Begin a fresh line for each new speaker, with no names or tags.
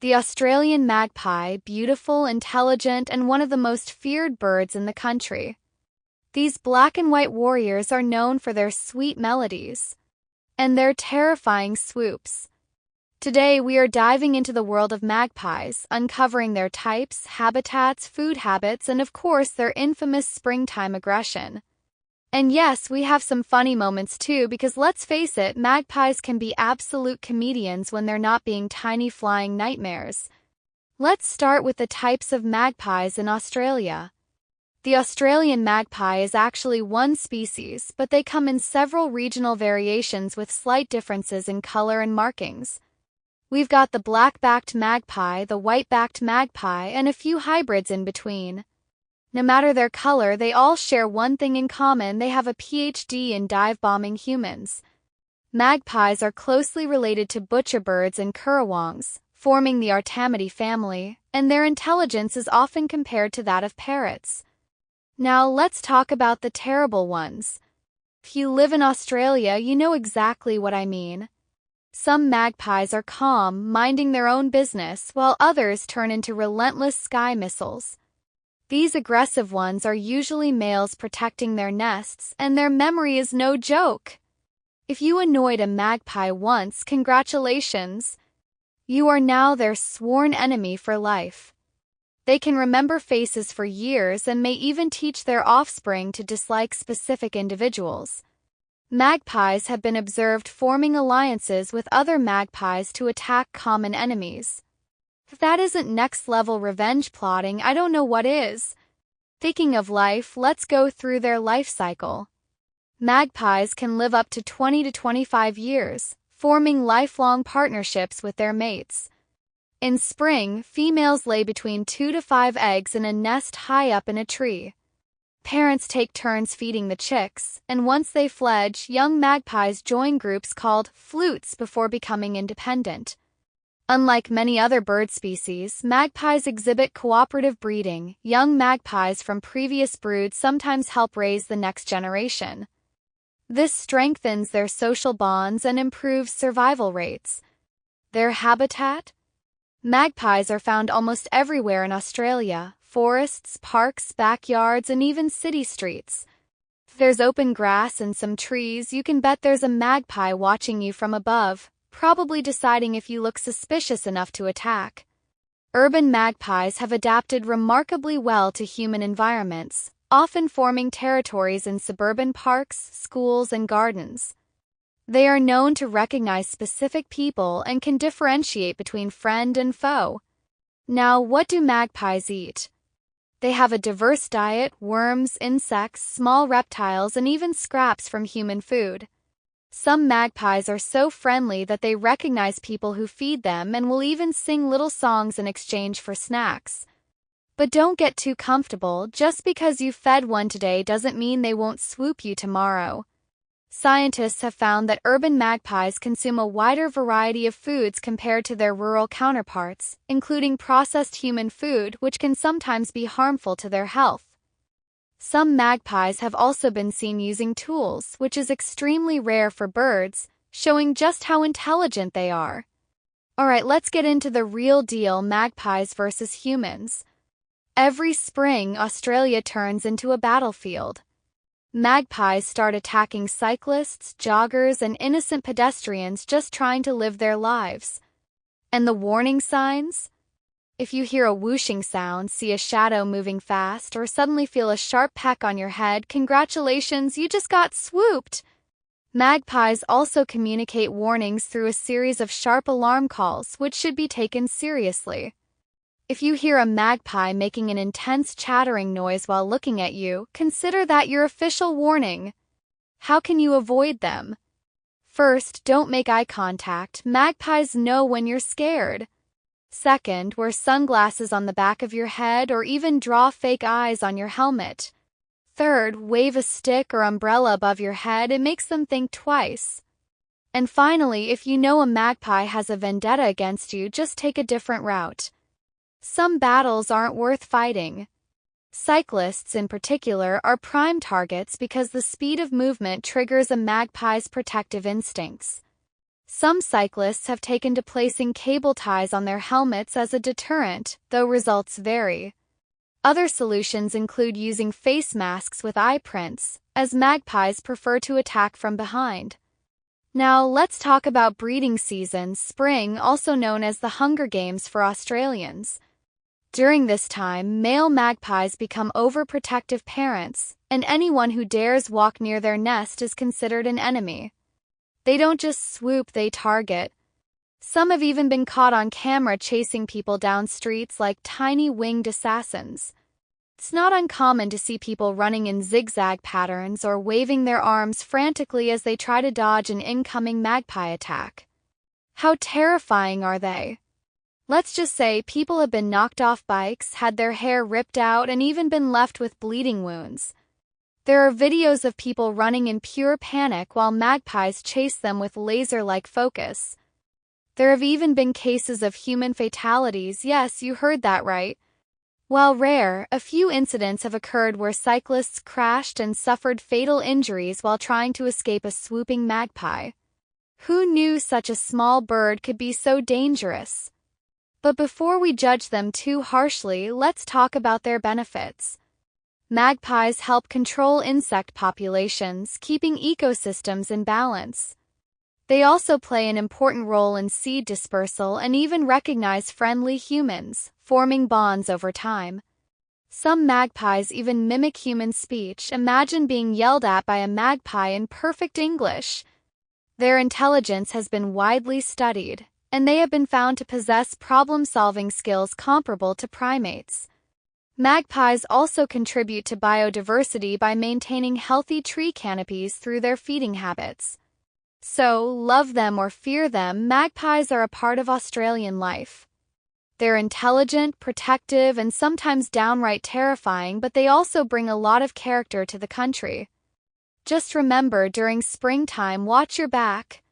The Australian magpie, beautiful, intelligent, and one of the most feared birds in the country. These black and white warriors are known for their sweet melodies and their terrifying swoops. Today we are diving into the world of magpies, uncovering their types, habitats, food habits, and of course their infamous springtime aggression. And yes, we have some funny moments too, because let's face it, magpies can be absolute comedians when they're not being tiny flying nightmares. Let's start with the types of magpies in Australia. The Australian magpie is actually one species, but they come in several regional variations with slight differences in color and markings. We've got the black-backed magpie, the white-backed magpie, and a few hybrids in between. No matter their color, they all share one thing in common: they have a PhD in dive-bombing humans. Magpies are closely related to butcherbirds and currawongs, forming the Artamidi family, and their intelligence is often compared to that of parrots. Now let's talk about the terrible ones. If you live in Australia, you know exactly what I mean. Some magpies are calm, minding their own business, while others turn into relentless sky missiles. These aggressive ones are usually males protecting their nests, and their memory is no joke. If you annoyed a magpie once, congratulations. You are now their sworn enemy for life. They can remember faces for years and may even teach their offspring to dislike specific individuals. Magpies have been observed forming alliances with other magpies to attack common enemies. If that isn't next-level revenge plotting, I don't know what is. Speaking of life, let's go through their life cycle. Magpies can live up to 20 to 25 years, forming lifelong partnerships with their mates. In spring, females lay between 2 to 5 eggs in a nest high up in a tree. Parents take turns feeding the chicks, and once they fledge, young magpies join groups called flutes before becoming independent. Unlike many other bird species, magpies exhibit cooperative breeding. Young magpies from previous broods sometimes help raise the next generation. This strengthens their social bonds and improves survival rates. Their habitat? Magpies are found almost everywhere in Australia: forests, parks, backyards, and even city streets. If there's open grass and some trees, you can bet there's a magpie watching you from above, probably deciding if you look suspicious enough to attack. Urban magpies have adapted remarkably well to human environments, often forming territories in suburban parks, schools, and gardens. They are known to recognize specific people and can differentiate between friend and foe. Now, what do magpies eat? They have a diverse diet: worms, insects, small reptiles, and even scraps from human food. Some magpies are so friendly that they recognize people who feed them and will even sing little songs in exchange for snacks. But don't get too comfortable. Just because you fed one today doesn't mean they won't swoop you tomorrow. Scientists have found that urban magpies consume a wider variety of foods compared to their rural counterparts, including processed human food, which can sometimes be harmful to their health. Some magpies have also been seen using tools, which is extremely rare for birds, showing just how intelligent they are. Alright, let's get into the real deal: magpies versus humans. Every spring, Australia turns into a battlefield. Magpies start attacking cyclists, joggers, and innocent pedestrians just trying to live their lives. And the warning signs? If you hear a whooshing sound, see a shadow moving fast, or suddenly feel a sharp peck on your head, congratulations, you just got swooped! Magpies also communicate warnings through a series of sharp alarm calls, which should be taken seriously. If you hear a magpie making an intense chattering noise while looking at you, consider that your official warning. How can you avoid them? First, don't make eye contact. Magpies know when you're scared. Second, wear sunglasses on the back of your head or even draw fake eyes on your helmet. Third, wave a stick or umbrella above your head. It makes them think twice. And finally, if you know a magpie has a vendetta against you, just take a different route. Some battles aren't worth fighting. Cyclists, in particular, are prime targets because the speed of movement triggers a magpie's protective instincts. Some cyclists have taken to placing cable ties on their helmets as a deterrent, though results vary. Other solutions include using face masks with eye prints, as magpies prefer to attack from behind. Now let's talk about breeding season, spring, also known as the Hunger Games for Australians. During this time, male magpies become overprotective parents, and anyone who dares walk near their nest is considered an enemy. They don't just swoop, they target. Some have even been caught on camera chasing people down streets like tiny winged assassins. It's not uncommon to see people running in zigzag patterns or waving their arms frantically as they try to dodge an incoming magpie attack. How terrifying are they? Let's just say people have been knocked off bikes, had their hair ripped out, and even been left with bleeding wounds. There are videos of people running in pure panic while magpies chase them with laser-like focus. There have even been cases of human fatalities. Yes, you heard that right. While rare, a few incidents have occurred where cyclists crashed and suffered fatal injuries while trying to escape a swooping magpie. Who knew such a small bird could be so dangerous? But before we judge them too harshly, let's talk about their benefits. Magpies help control insect populations, keeping ecosystems in balance. They also play an important role in seed dispersal and even recognize friendly humans, forming bonds over time. Some magpies even mimic human speech. Imagine being yelled at by a magpie in perfect English. Their intelligence has been widely studied, and they have been found to possess problem-solving skills comparable to primates. Magpies also contribute to biodiversity by maintaining healthy tree canopies through their feeding habits. So, love them or fear them, magpies are a part of Australian life. They're intelligent, protective, and sometimes downright terrifying, but they also bring a lot of character to the country. Just remember, during springtime, watch your back.